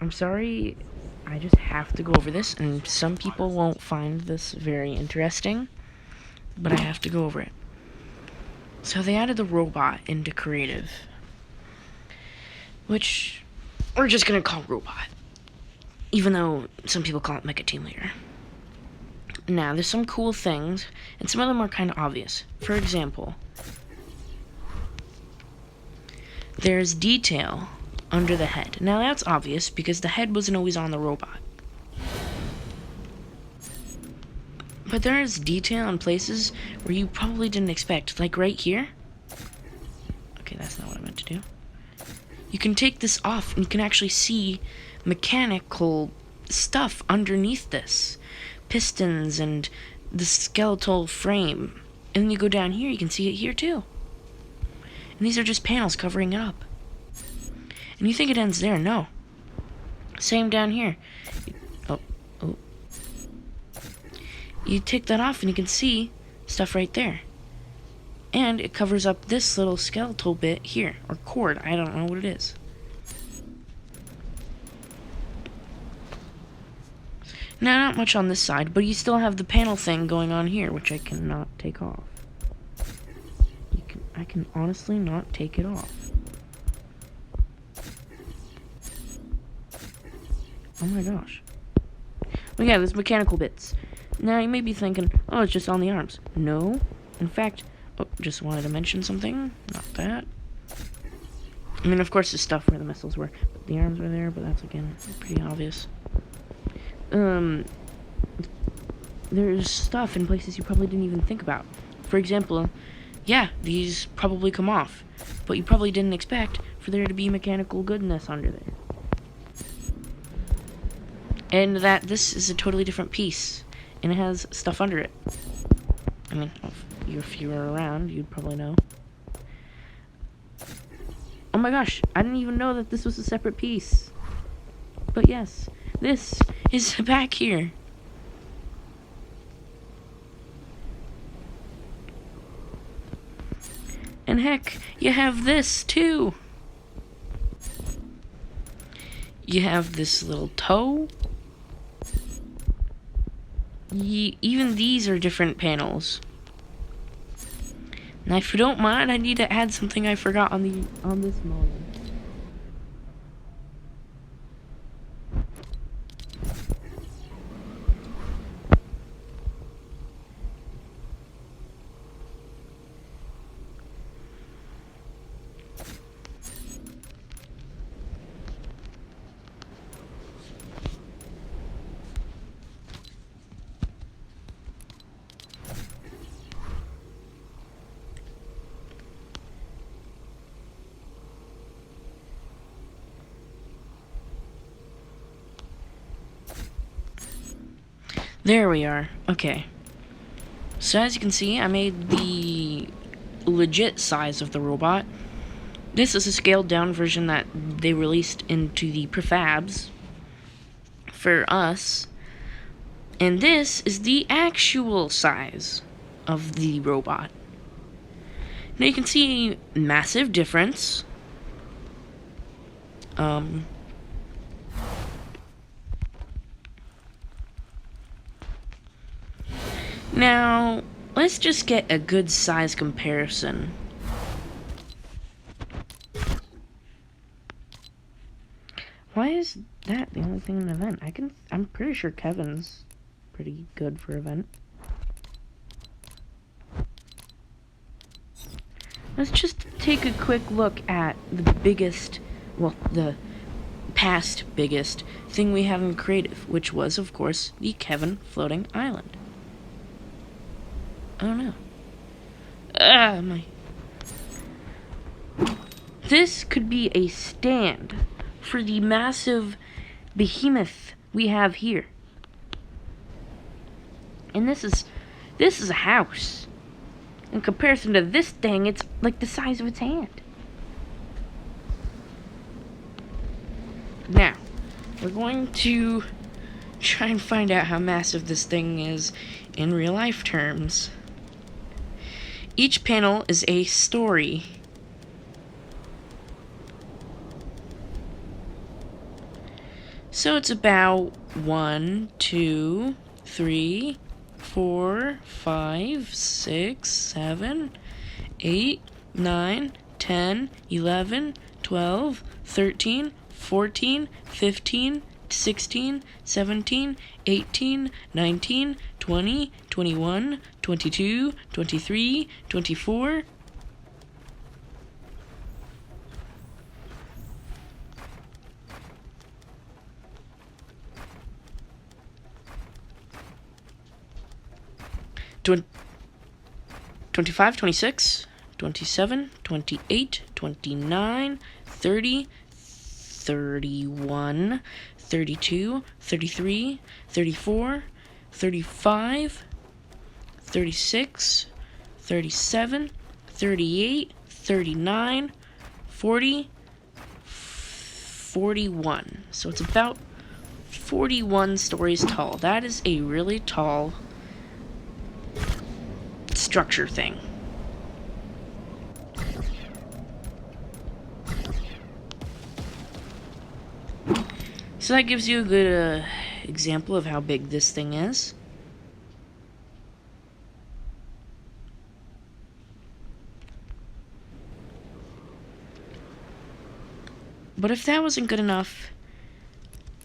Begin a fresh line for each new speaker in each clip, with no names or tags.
I'm sorry, I just have to go over this, and some people won't find this very interesting, but I have to go over it. So they added the robot into creative, which we're just gonna call robot, even though some people call it Mecha Team Leader. Now, there's some cool things, and some of them are kind of obvious. For example, there's detail under the head. Now, that's obvious because the head wasn't always on the robot. But there is detail in places where you probably didn't expect, like right here. Okay, that's not what I meant to do. You can take this off and you can actually see mechanical stuff underneath this. Pistons and the skeletal frame. And then you go down here, you can see it here too. And these are just panels covering it up. And you think it ends there? No. Same down here. Oh. You take that off and you can see stuff right there. And it covers up this little skeletal bit here. Or cord, I don't know what it is. Now, not much on this side, but you still have the panel thing going on here, which I cannot take off. I can honestly not take it off. Oh my gosh. Well, yeah, there's mechanical bits. Now, you may be thinking, oh, it's just on the arms. No. In fact, just wanted to mention something. Not that. I mean, of course, the stuff where the missiles were. But the arms were there, but that's, again, pretty obvious. There's stuff in places you probably didn't even think about. For example, yeah, these probably come off. But you probably didn't expect for there to be mechanical goodness under there. And that this is a totally different piece. And it has stuff under it. I mean, if you were around, you'd probably know. Oh my gosh, I didn't even know that this was a separate piece. But yes, this is back here. And heck, you have this too. You have this little toe. Even these are different panels. Now, if you don't mind, I need to add something I forgot on this model. There we are. Okay. So as you can see, I made the legit size of the robot. This is a scaled down version that they released into the prefabs for us. And this is the actual size of the robot. Now you can see a massive difference. Now, let's just get a good size comparison. Why is that the only thing in the event? I'm pretty sure Kevin's pretty good for event. Let's just take a quick look at the biggest, well, the past biggest thing we have in creative, which was, of course, the Kevin floating island. Oh no. This could be a stand for the massive behemoth we have here. And this is a house. In comparison to this thing, it's like the size of its hand. Now, we're going to try and find out how massive this thing is in real life terms. Each panel is a story. So it's about 1, 2, 3, 4, 5, 6, 7, 8, 9, 10, 11, 12, 13, 14, 15, 16, 17, 18, 19, 20, 21, 22, 23, 24. Twen 25, 26, 27, 28, 29, 30, 31, 32, 33, 34, 35, 36, 37, 38, 39, 40, 41. So it's about 41 stories tall. That is a really tall structure thing. So that gives you a good example of how big this thing is. But if that wasn't good enough,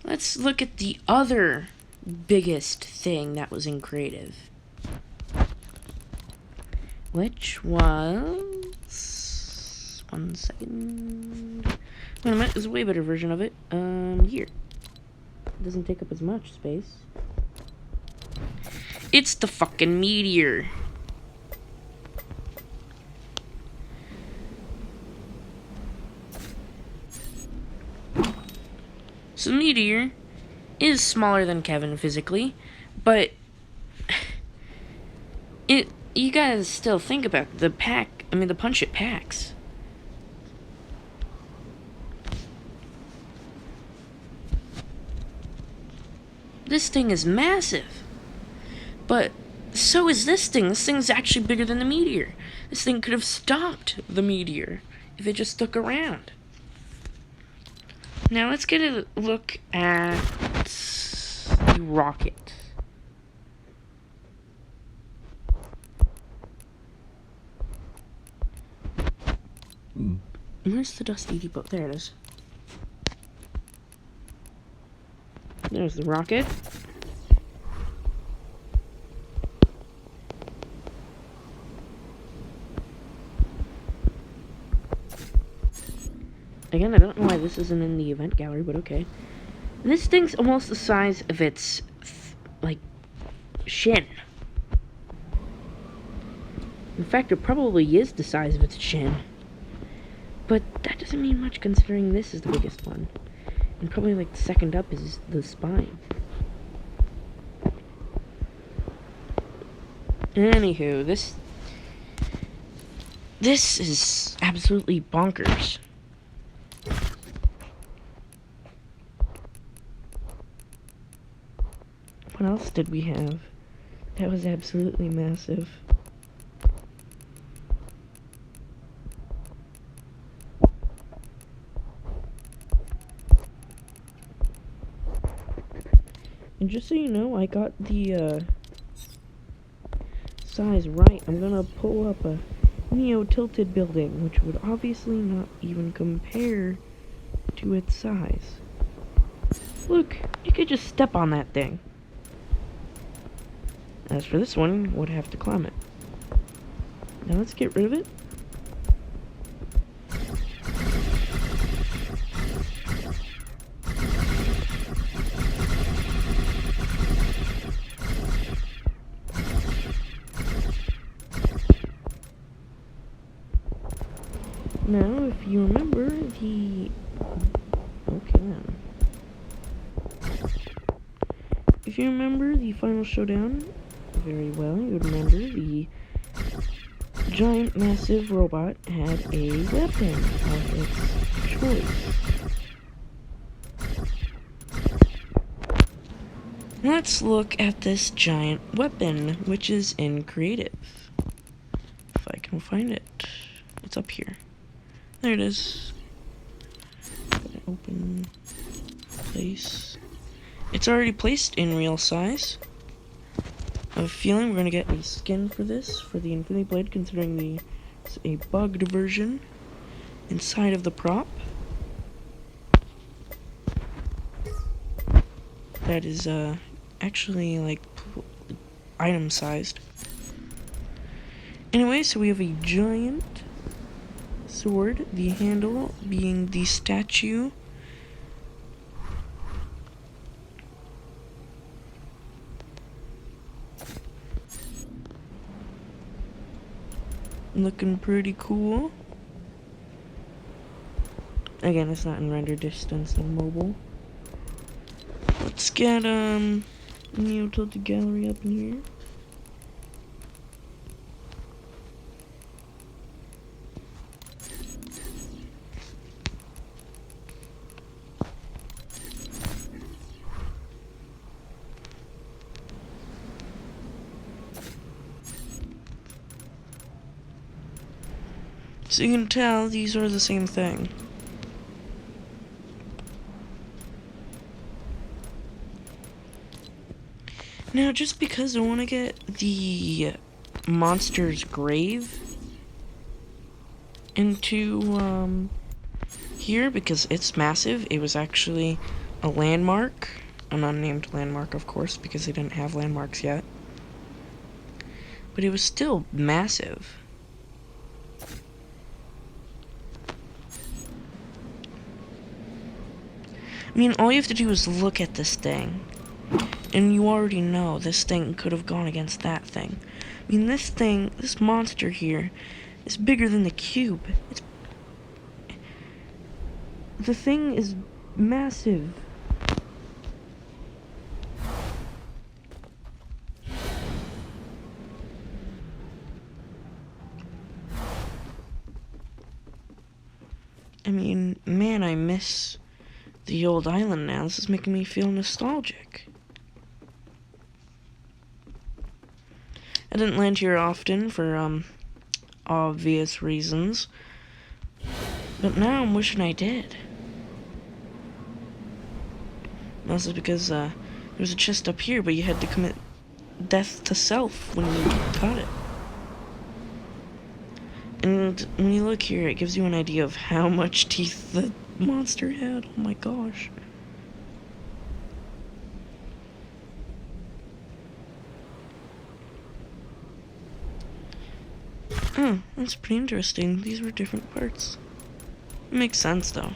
let's look at the other biggest thing that was in creative, which was, one second, wait a minute, there's a way better version of it, here. It doesn't take up as much space. It's the fucking Meteor. So Meteor is smaller than Kevin physically, but you guys still think about the punch it packs. This thing is massive. But so is this thing. This thing's actually bigger than the Meteor. This thing could have stopped the Meteor if it just stuck around. Now let's get a look at the rocket. Where's the Dusty Depot? There it is. There's the rocket. Again, I don't know why this isn't in the event gallery, but okay. This thing's almost the size of its, like, shin. In fact, it probably is the size of its shin. But that doesn't mean much considering this is the biggest one. And probably, like, the second up is the spine. Anywho, this is absolutely bonkers. What else did we have? That was absolutely massive. And just so you know, I got the size right. I'm gonna pull up a neo-tilted building, which would obviously not even compare to its size. Look, you could just step on that thing. As for this one, would have to climb it. Now let's get rid of it. Now, if you remember the... Okay, then. If you remember the final showdown very well, you would remember the giant, massive robot had a weapon of its choice. Let's look at this giant weapon, which is in creative. If I can find it. It's up here. There it is. Open place. It's already placed in real size. I have a feeling we're gonna get a skin for this, for the Infinity Blade, considering it's a bugged version inside of the prop. That is, actually, like, item sized. Anyway, so we have a giant sword, the handle being the statue. Looking pretty cool. Again, it's not in render distance and mobile. Let's get Neo Tilted Gallery up in here. So you can tell these are the same thing. Now, just because I want to get the monster's grave into here, because it's massive, it was actually a landmark, an unnamed landmark, of course, because they didn't have landmarks yet. But it was still massive. I mean, all you have to do is look at this thing, and you already know this thing could have gone against that thing. I mean, this thing, this monster here, is bigger than the cube. The thing is massive. I mean, man, I miss the old island now. This is making me feel nostalgic. I didn't land here often for, obvious reasons. But now I'm wishing I did. Also because, there was a chest up here, but you had to commit death to self when you caught it. And when you look here, it gives you an idea of how much teeth the monster had. Oh my gosh. Oh, that's pretty interesting. These were different parts. It makes sense, though.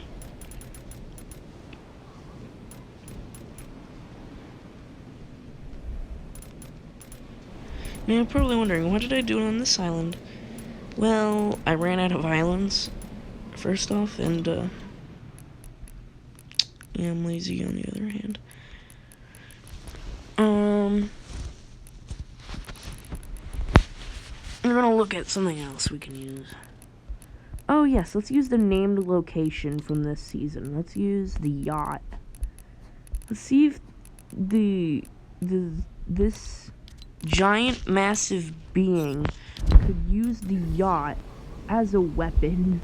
Now, you're probably wondering, what did I do on this island? Well, I ran out of islands, first off, and, yeah, I'm lazy on the other hand. We're gonna look at something else we can use. Oh, yes, let's use the named location from this season. Let's use the yacht. Let's see if this giant, massive being could use the yacht as a weapon.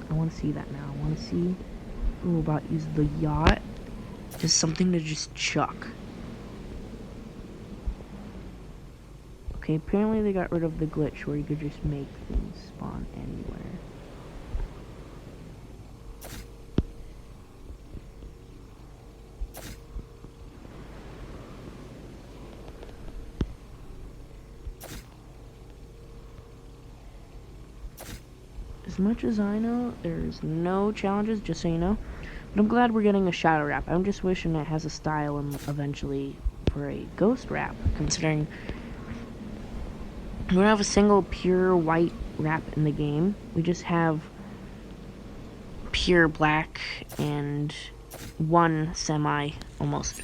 I want to see that now. I want to see about use the yacht as something to just chuck. Okay, apparently they got rid of the glitch where you could just make things spawn anywhere. As much as I know, there's no challenges, just so you know. But I'm glad we're getting a shadow wrap. I'm just wishing it has a style and eventually for a ghost wrap, considering we don't have a single pure white wrap in the game. We just have pure black and one semi, almost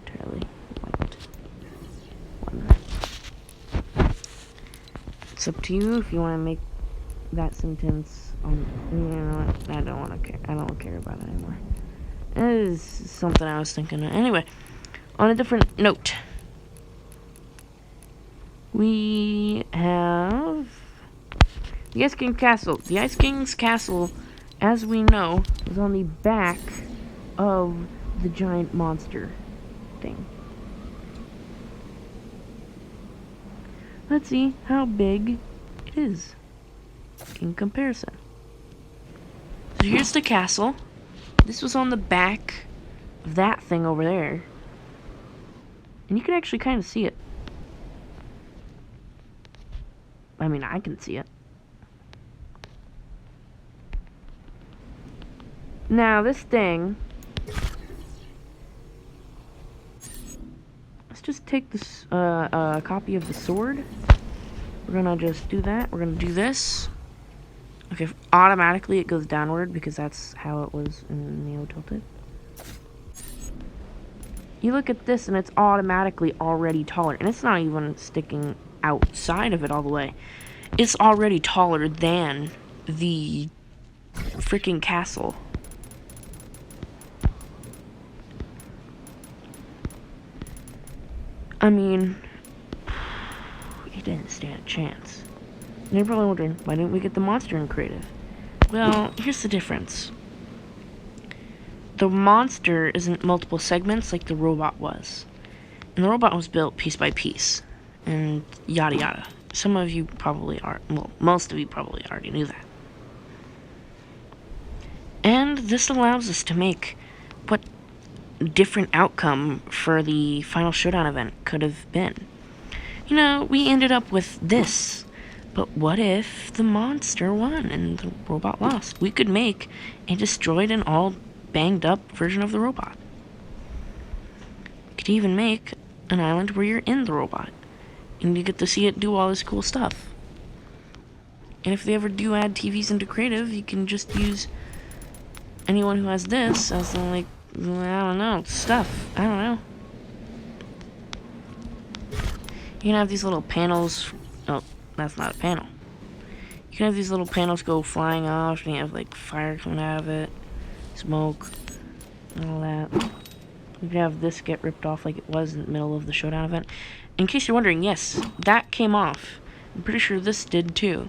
entirely white one. It's up to you if you want to make that sentence on, you know what, I don't want to care. I don't care about it anymore. It is something I was thinking of. Anyway, on a different note, we have the Ice King Castle. The Ice King's Castle as we know, is on the back of the giant monster thing. Let's see how big it is in comparison. So here's the castle. This was on the back of that thing over there. And you can actually kind of see it. I mean, I can see it. Now, this thing... Let's just take this copy of the sword. We're gonna just do that. We're gonna do this. Okay, automatically it goes downward because that's how it was in Neo Tilted. You look at this and it's automatically already taller. And it's not even sticking outside of it all the way. It's already taller than the freaking castle. I mean, it didn't stand a chance. And you're probably wondering, why didn't we get the monster in creative? Well, here's the difference. The monster isn't multiple segments like the robot was. And the robot was built piece by piece. And yada yada. Some of you probably are, well, most of you probably already knew that. And this allows us to make what different outcome for the final showdown event could have been. You know, we ended up with this. But what if the monster won and the robot lost? We could make a destroyed and all banged up version of the robot. You could even make an island where you're in the robot. And you get to see it do all this cool stuff. And if they ever do add TVs into creative, you can just use anyone who has this as the, like, I don't know, stuff. I don't know. You can have these little panels. Oh, that's not a panel. You can have these little panels go flying off, and you have, like, fire coming out of it, smoke, and all that. You can have this get ripped off like it was in the middle of the showdown event. In case you're wondering, yes, that came off. I'm pretty sure this did too.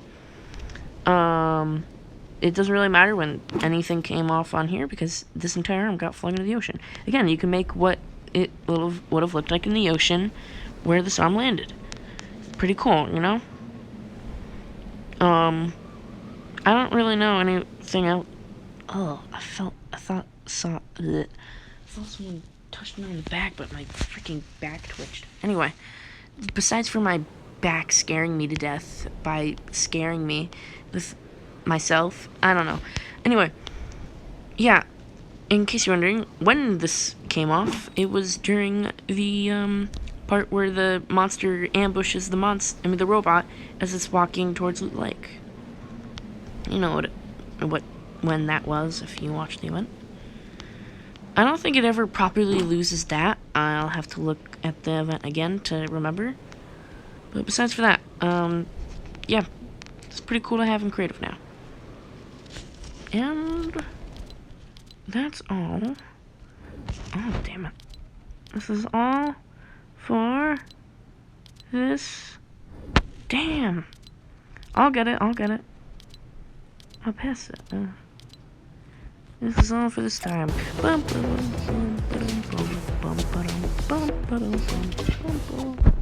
It doesn't really matter when anything came off on here because this entire arm got flung into the ocean. Again, you can make what it would have looked like in the ocean where this arm landed. Pretty cool, you know? I don't really know anything else. Oh, I thought someone touched me on the back, but my freaking back twitched. Anyway, besides for my back scaring me to death by scaring me with myself, I don't know. Anyway, yeah, in case you're wondering, when this came off, it was during the, part where the monster ambushes the robot as it's walking towards Loot Lake. You know when that was, if you watched the event. I don't think it ever properly loses that. I'll have to look at the event again to remember. But besides for that, yeah, it's pretty cool to have in creative now. And that's all. Oh, damn it. This is all for this. Damn. I'll get it. I'll pass it. This is all for this time. Bum, ba-dum, bum, ba-dum, bum, bum, ba-dum, bum, ba-dum, bum, bum, bum.